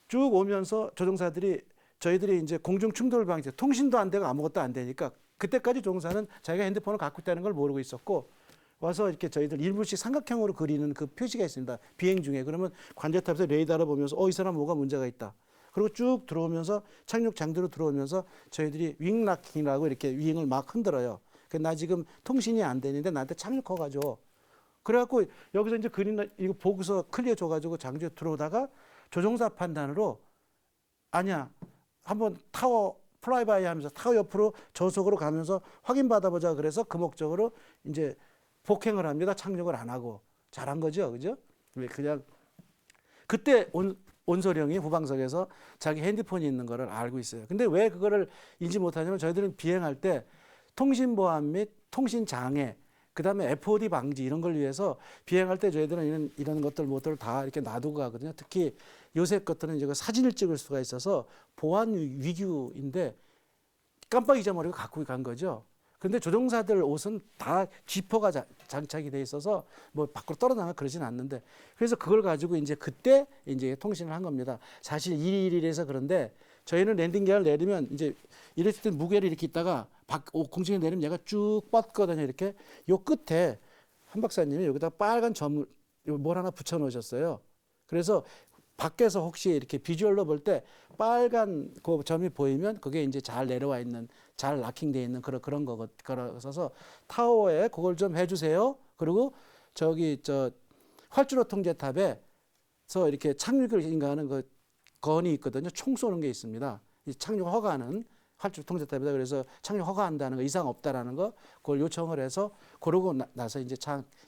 쭉 오면서 조종사들이 저희들이 이제 공중 충돌 방지 통신도 안 되고 아무것도 안 되니까 그때까지 조종사는 자기가 핸드폰을 갖고 있다는 걸 모르고 있었고 와서 이렇게 저희들 일부씩 삼각형으로 그리는 그 표시가 있습니다. 비행 중에 그러면 관제탑에서 레이더를 보면서 이 사람 뭐가 문제가 있다. 그리고 쭉 들어오면서 착륙 장도로 들어오면서 저희들이 윙 락킹이라고 이렇게 윙을 막 흔들어요. 나 지금 통신이 안 되는데 나한테 착륙허 가져. 그래갖고 여기서 이제 그림 이거 보고서 클리어 줘가지고 장주에 들어오다가 조종사 판단으로 아니야 한번 타워 플라이바이 하면서 타워 옆으로 저속으로 가면서 확인 받아보자 그래서 그 목적으로 이제 폭행을 합니다. 착륙을 안 하고 잘한 거죠, 그죠? 그냥 그때 온소령이 후방석에서 자기 핸드폰이 있는 거를 알고 있어요. 근데 왜 그거를 인지 못하냐면 저희들은 비행할 때 통신 보안 및 통신 장애, 그다음에 FOD 방지 이런 걸 위해서 비행할 때 저희들은 이런 것들 모두를 다 이렇게 놔두고 가거든요. 특히 요새 것들은 이제 사진을 찍을 수가 있어서 보안 위규인데 깜빡 잊어버리고 갖고 간 거죠. 그런데 조종사들 옷은 다 지퍼가 장착이 돼 있어서 뭐 밖으로 떨어나가 그러진 않는데 그래서 그걸 가지고 이제 그때 이제 통신을 한 겁니다. 사실 일일이라서 그런데 저희는 랜딩 기어를 내리면 이제 이랬을 때 무게를 이렇게 있다가 공중에 내리면 얘가 쭉 뻗거든요. 이렇게 요 끝에 한 박사님이 여기다 빨간 점을 뭘 하나 붙여 놓으셨어요. 그래서 밖에서 혹시 이렇게 비주얼로 볼 때 빨간 그 점이 보이면 그게 이제 잘 내려와 있는 잘 락킹되어 있는 그런 거라서 타워에 그걸 좀 해주세요. 그리고 저기 저 활주로 통제탑에서 이렇게 착륙을 인가하는 그 건이 있거든요. 총 쏘는 게 있습니다. 이 착륙 허가는 활주로 통제탑이다. 그래서 착륙 허가한다는 거 이상 없다라는 거 그걸 요청을 해서 그러고 나서 이제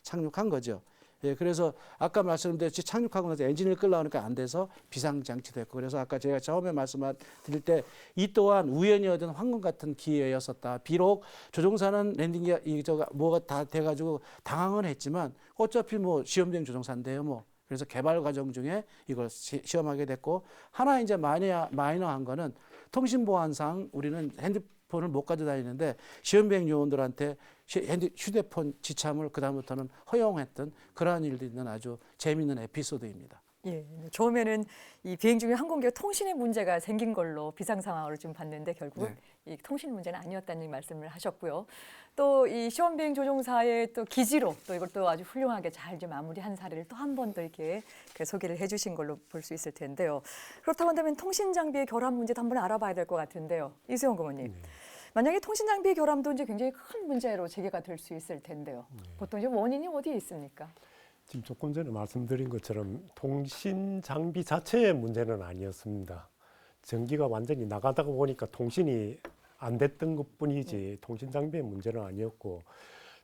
착륙한 거죠. 예, 그래서 아까 말씀드렸듯이 착륙하고 나서 엔진을 끌려오니까 안 돼서 비상장치도 했고 그래서 아까 제가 처음에 말씀드릴 때 이 또한 우연히 얻은 황금 같은 기회였었다. 비록 조종사는 랜딩기가 뭐가 다 돼가지고 당황은 했지만 어차피 뭐 시험비행 조종사인데요, 뭐. 그래서 개발 과정 중에 이걸 시험하게 됐고 하나 이제 마이너한 거는 통신 보안상 우리는 핸드폰을 못 가져다니는데 시험비행 요원들한테 휴대폰 지참을 그다음부터는 허용했던 그러한 일도 있는 아주 재미있는 에피소드입니다. 예, 처음에는 이 비행 중에 항공기가 통신에 문제가 생긴 걸로 비상 상황을 좀 봤는데 결국은 이 통신 문제는 아니었다는 말씀을 하셨고요. 또 이 시험 비행 조종사의 또 기지로 또 이걸 또 아주 훌륭하게 잘 좀 마무리한 사례를 또 한 번 더 이렇게 소개를 해주신 걸로 볼 수 있을 텐데요. 그렇다고 한다면 통신 장비의 결함 문제도 한번 알아봐야 될 것 같은데요. 이수영 고모님. 만약에 통신 장비의 결함도 이제 굉장히 큰 문제로 제기가 될 수 있을 텐데요. 보통 이제 원인이 어디에 있습니까? 지금 조금 전에 말씀드린 것처럼 통신 장비 자체의 문제는 아니었습니다. 전기가 완전히 나가다가 보니까 통신이 안 됐던 것뿐이지 통신 장비의 문제는 아니었고,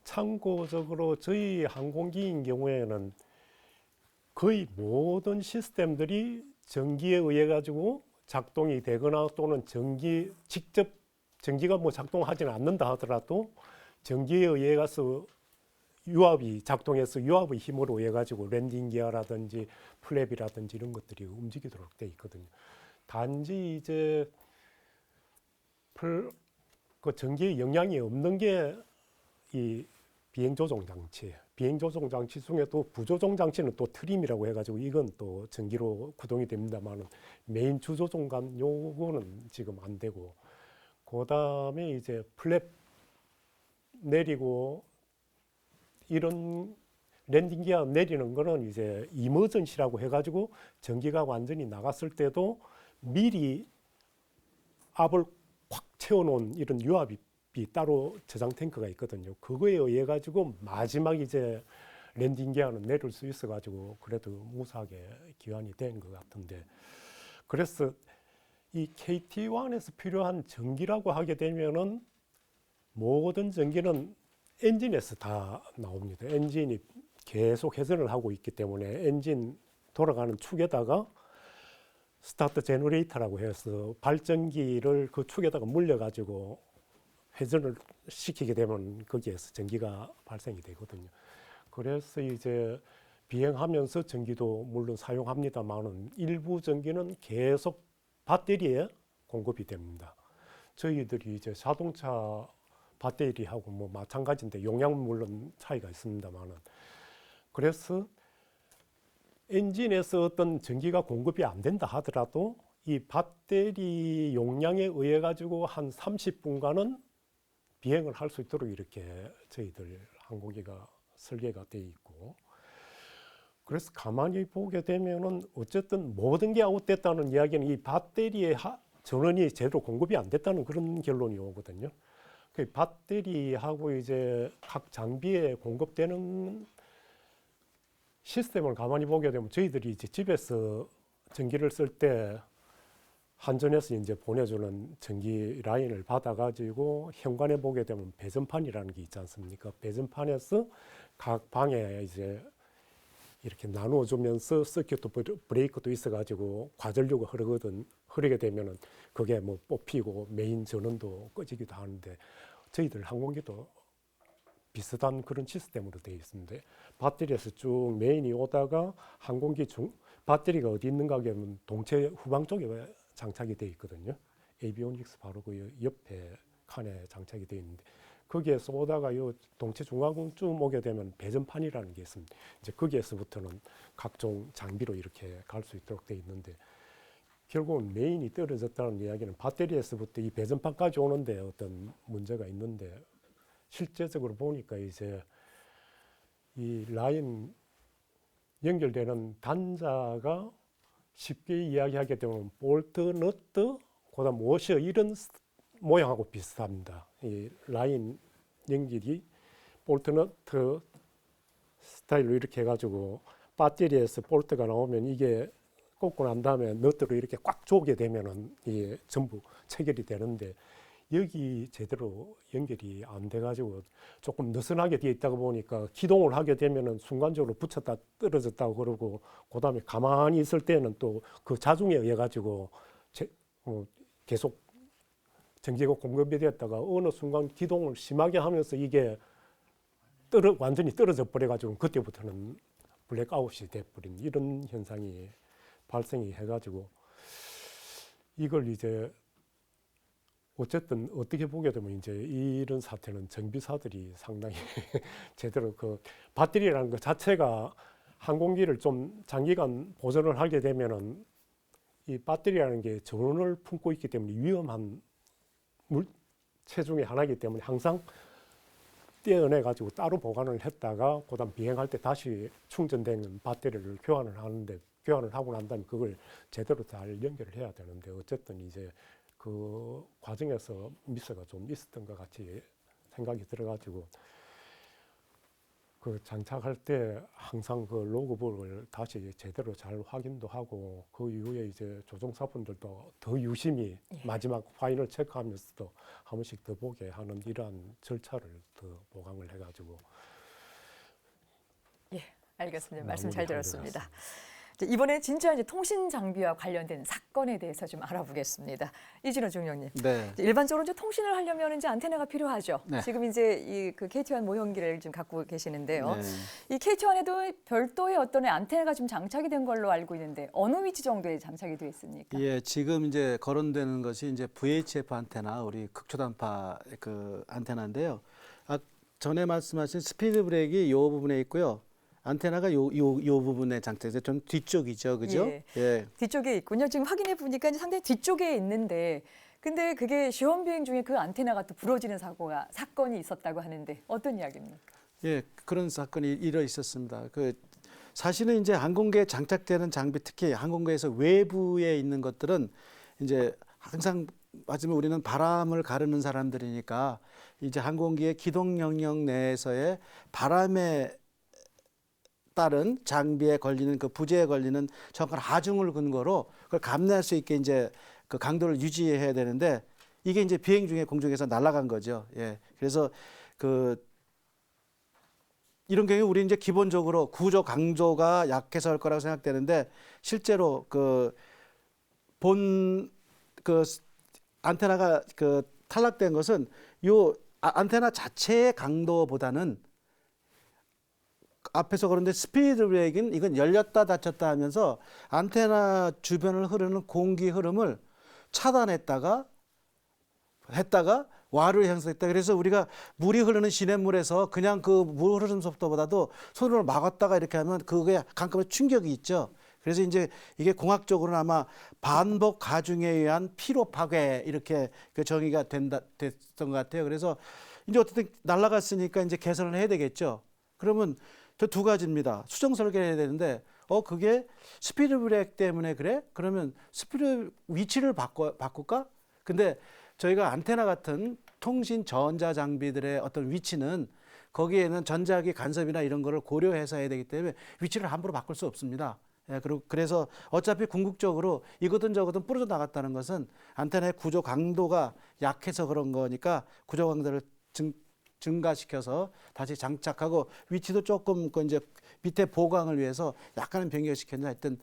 참고적으로 저희 항공기인 경우에는 거의 모든 시스템들이 전기에 의해 가지고 작동이 되거나 또는 직접 전기가 뭐 작동하지는 않는다 하더라도 전기에 의해 가서 유압이 작동해서 유압의 힘으로 의해 가지고 랜딩 기어라든지 플랩이라든지 이런 것들이 움직이도록 돼 있거든요. 단지 이제 그 전기에 영향이 없는 게 이 비행 조종 장치예요. 비행 조종 장치 중에도 부조종 장치는 또 트림이라고 해가지고 이건 또 전기로 구동이 됩니다만 메인 주조종간 요거는 지금 안 되고, 그 다음에 이제 플랩 내리고 이런 랜딩 기어 내리는 거는 이제 이머전시라고 해가지고 전기가 완전히 나갔을 때도 미리 압을 꽉 채워놓은 이런 유압이 따로 저장 탱크가 있거든요. 그거에 의해 가지고 마지막 이제 랜딩 기어는 내릴 수 있어 가지고 그래도 무사하게 귀환이 된 것 같은데, 그래서 이 KT-1에서 필요한 전기라고 하게 되면은 모든 전기는 엔진에서 다 나옵니다. 엔진이 계속 회전을 하고 있기 때문에 엔진 돌아가는 축에다가 스타트 제너레이터라고 해서 발전기를 그 축에다가 물려가지고 회전을 시키게 되면 거기에서 전기가 발생이 되거든요. 그래서 이제 비행하면서 전기도 물론 사용합니다만은 일부 전기는 계속 배터리에 공급이 됩니다. 저희들이 이제 자동차 배터리하고 뭐 마찬가지인데 용량은 물론 차이가 있습니다만은, 그래서 엔진에서 어떤 전기가 공급이 안 된다 하더라도 이 배터리 용량에 의해 가지고 한 30분간은 비행을 할 수 있도록 이렇게 저희들 항공기가 설계가 돼 있고, 그래서 가만히 보게 되면은 어쨌든 모든 게 아웃됐다는 이야기는 이 배터리의 전원이 제대로 공급이 안 됐다는 그런 결론이 오거든요. 그 배터리하고 이제 각 장비에 공급되는 시스템을 가만히 보게 되면 저희들이 이제 집에서 전기를 쓸 때 한전에서 이제 보내주는 전기 라인을 받아가지고 현관에 보게 되면 배전판이라는 게 있지 않습니까? 배전판에서 각 방에 이제 이렇게 나누어주면서 서큐트 브레이크도 있어가지고 과전류가 흐르게 되면은 그게 뭐 뽑히고 메인 전원도 꺼지기도 하는데, 저희들 항공기도 비슷한 그런 시스템으로 되어 있습니다. 배터리에서 쭉 메인이 오다가 항공기 배터리가 어디 있는가 하면 동체 후방 쪽에 장착이 되어 있거든요. 에이비오닉스 바로 그 옆에 칸에 장착이 되어 있는데, 거기에서 오다가 요 동체 중앙 쭉 오게 되면 배전판이라는 게 있습니다. 이제 거기에서부터는 각종 장비로 이렇게 갈 수 있도록 되어 있는데, 결국은 메인이 떨어졌다는 이야기는 배터리에서부터 이 배전판까지 오는데 어떤 문제가 있는데, 실제적으로 보니까 이제 이 라인 연결되는 단자가 쉽게 이야기하게 되면 볼트, 너트, 그다음 워셔 이런 모양하고 비슷합니다. 이 라인 연결이 볼트, 너트 스타일로 이렇게 해가지고 배터리에서 볼트가 나오면 이게 꽂고 난 다음에 너트로 이렇게 꽉 조게 되면은 이게 전부 체결이 되는데, 여기 제대로 연결이 안 돼가지고 조금 느슨하게 되어 있다가 보니까 기동을 하게 되면은 순간적으로 붙였다 떨어졌다고 그러고, 그 다음에 가만히 있을 때는 또 그 자중에 의해 가지고 계속 전기가 공급이 되었다가 어느 순간 기동을 심하게 하면서 이게 완전히 떨어져 버려가지고 그때부터는 블랙아웃이 돼버린 이런 현상이 발생이 해가지고, 이걸 이제 어쨌든 어떻게 보게 되면 이제 이런 사태는 정비사들이 상당히 제대로 그 배터리라는 것 자체가 항공기를 좀 장기간 보존을 하게 되면은 이 배터리라는 게 전원을 품고 있기 때문에 위험한 물체 중에 하나이기 때문에 항상 떼어내 가지고 따로 보관을 했다가 그다음 비행할 때 다시 충전된 배터리를 교환을 하고 난 다음에 그걸 제대로 잘 연결을 해야 되는데 어쨌든 이제 그 과정에서 미스가 좀 있었던 것 같이 생각이 들어가지고 그 장착할 때 항상 그 로그북을 다시 제대로 잘 확인도 하고 그 이후에 이제 조종사분들도 더 유심히 마지막 파일을 체크하면서도 한 번씩 더 보게 하는 이러한 절차를 더 보강을 해가지고. 예, 알겠습니다. 말씀 잘 들었습니다. 이번에 진짜 이제 통신 장비와 관련된 사건에 대해서 좀 알아보겠습니다. 이진호 중령님. 네. 일반적으로 이제 통신을 하려면 이제 안테나가 필요하죠. 네. 지금 이제 이 그 KT1 모형기를 좀 갖고 계시는데요. 네. 이 KT1에도 별도의 어떤 안테나가 좀 장착이 된 걸로 알고 있는데 어느 위치 정도에 장착이 되어 있습니까? 예, 지금 이제 거론되는 것이 이제 VHF 안테나, 우리 극초단파 그 안테나인데요. 전에 말씀하신 스피드 브레이크 이 부분에 있고요. 안테나가 요 부분에 장착돼서 좀 뒤쪽이죠, 그죠? 예. 예. 뒤쪽에 있군요. 지금 확인해 보니까 상당히 뒤쪽에 있는데, 근데 그게 시험 비행 중에 그 안테나가 또 부러지는 사건이 있었다고 하는데 어떤 이야기입니까? 예, 그런 사건이 일어 있었습니다. 사실은 이제 항공기에 장착되는 장비, 특히 항공기에서 외부에 있는 것들은 이제 항상 맞으면 우리는 바람을 가르는 사람들이니까 이제 항공기의 기동 영역 내에서의 바람에 따른 장비에 걸리는 그 부재에 걸리는 정확한 하중을 근거로 그걸 감내할 수 있게 이제 그 강도를 유지해야 되는데 이게 이제 비행 중에 공중에서 날아간 거죠. 예. 그래서 이런 경우에 우리 이제 기본적으로 구조 강조가 약해서 할 거라고 생각되는데 실제로 안테나가 탈락된 것은 요 안테나 자체의 강도보다는 앞에서 그런데 스피드 브레이크는 이건 열렸다 닫혔다 하면서 안테나 주변을 흐르는 공기 흐름을 차단했다가 와를 형성했다. 그래서 우리가 물이 흐르는 시냇물에서 그냥 그 물 흐르는 속도보다도 손으로 막았다가 이렇게 하면 그게 강감의 충격이 있죠. 그래서 이제 이게 공학적으로는 아마 반복 가중에 의한 피로 파괴 이렇게 정의가 됐던 것 같아요. 그래서 이제 어쨌든 날아갔으니까 이제 개선을 해야 되겠죠. 그러면 저 두 가지입니다. 수정 설계를 해야 되는데 그게 스피드 브레이크 때문에 그래? 그러면 스피드 위치를 바꿀까? 근데 저희가 안테나 같은 통신 전자 장비들의 어떤 위치는 거기에는 전자기 간섭이나 이런 거를 고려해서 해야 되기 때문에 위치를 함부로 바꿀 수 없습니다. 예, 그래서 어차피 궁극적으로 이거든 저거든 부러져 나갔다는 것은 안테나의 구조 강도가 약해서 그런 거니까 구조 강도를 증가시켜서 다시 장착하고 위치도 조금 이제 밑에 보강을 위해서 약간은 변경시켰나 하여튼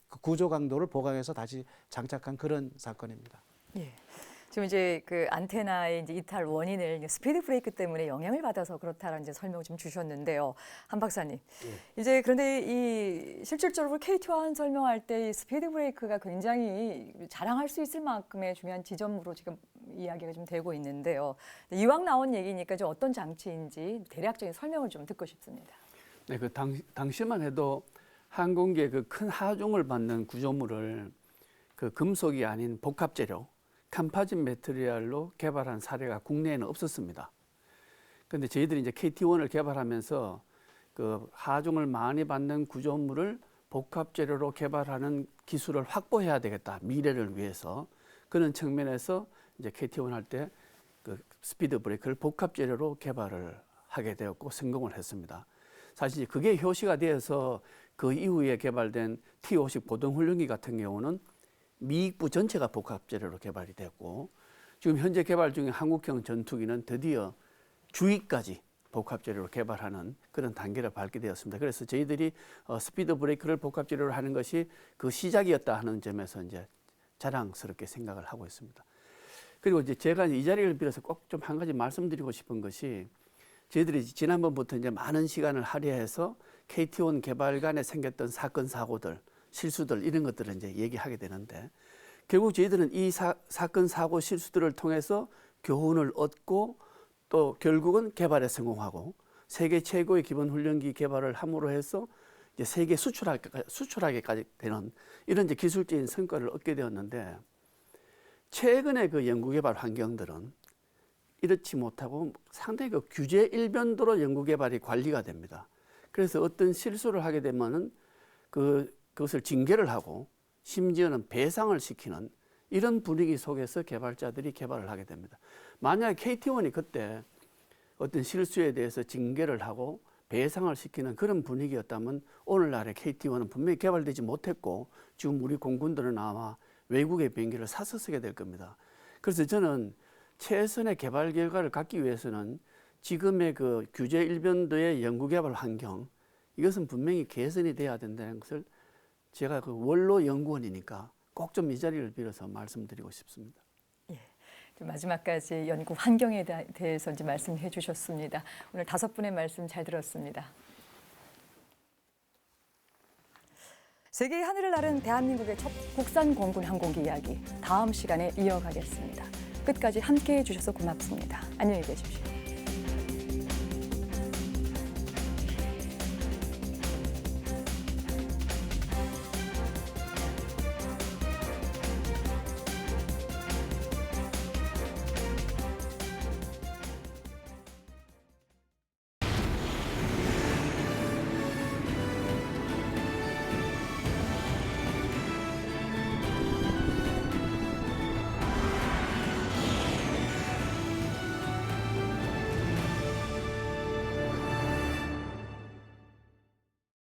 그 구조 강도를 보강해서 다시 장착한 그런 사건입니다. 예. 지금 이제 그 안테나의 이제 이탈 원인을 스피드 브레이크 때문에 영향을 받아서 그렇다라는 이제 설명을 좀 주셨는데요. 한 박사님. 이제 그런데 이 실질적으로 KT1 설명할 때 이 스피드 브레이크가 굉장히 자랑할 수 있을 만큼의 중요한 지점으로 지금 이야기가 좀 되고 있는데요. 이왕 나온 얘기니까 좀 어떤 장치인지 대략적인 설명을 좀 듣고 싶습니다. 네, 당시만 해도 항공기의 그 큰 하중을 받는 구조물을 그 금속이 아닌 복합 재료 컴포짓 매트리얼로 개발한 사례가 국내에는 없었습니다. 그런데 저희들이 이제 KT1을 개발하면서 그 하중을 많이 받는 구조물을 복합 재료로 개발하는 기술을 확보해야 되겠다. 미래를 위해서. 그런 측면에서 이제 KT1 할 때 그 스피드 브레이크를 복합 재료로 개발을 하게 되었고 성공을 했습니다. 사실 그게 효시가 되어서 그 이후에 개발된 T-50 고등훈련기 같은 경우는 미익부 전체가 복합 재료로 개발이 됐고 지금 현재 개발 중인 한국형 전투기는 드디어 주위까지 복합 재료로 개발하는 그런 단계를 밟게 되었습니다. 그래서 저희들이 스피드 브레이크를 복합 재료로 하는 것이 그 시작이었다 하는 점에서 이제 자랑스럽게 생각을 하고 있습니다. 그리고 이제 제가 이 자리를 빌어서 꼭 좀 한 가지 말씀드리고 싶은 것이 저희들이 지난번부터 이제 많은 시간을 할애해서 KT1 개발간에 생겼던 사건 사고들 실수들 이런 것들을 이제 얘기하게 되는데 결국 저희들은 이 사건 사고 실수들을 통해서 교훈을 얻고 또 결국은 개발에 성공하고 세계 최고의 기본 훈련기 개발을 함으로 해서 이제 세계 수출하게까지 되는 이런 이제 기술적인 성과를 얻게 되었는데 최근에 그 연구개발 환경들은 이렇지 못하고 상당히 그 규제 일변도로 연구개발이 관리가 됩니다. 그래서 어떤 실수를 하게 되면은 그것을 징계를 하고 심지어는 배상을 시키는 이런 분위기 속에서 개발자들이 개발을 하게 됩니다. 만약에 KT1이 그때 어떤 실수에 대해서 징계를 하고 배상을 시키는 그런 분위기였다면 오늘날의 KT1은 분명히 개발되지 못했고 지금 우리 공군들은 아마 외국의 비행기를 사서 쓰게 될 겁니다. 그래서 저는 최선의 개발 결과를 갖기 위해서는 지금의 그 규제 일변도의 연구개발 환경 이것은 분명히 개선이 돼야 된다는 것을 제가 그 원로 연구원이니까 꼭 좀 이 자리를 빌어서 말씀드리고 싶습니다. 마지막까지 연구 환경에 대해서 이제 말씀해 주셨습니다. 오늘 5분의 말씀 잘 들었습니다. 세계의 하늘을 나른 대한민국의 첫 국산 공군 항공기 이야기 다음 시간에 이어가겠습니다. 끝까지 함께해 주셔서 고맙습니다. 안녕히 계십시오.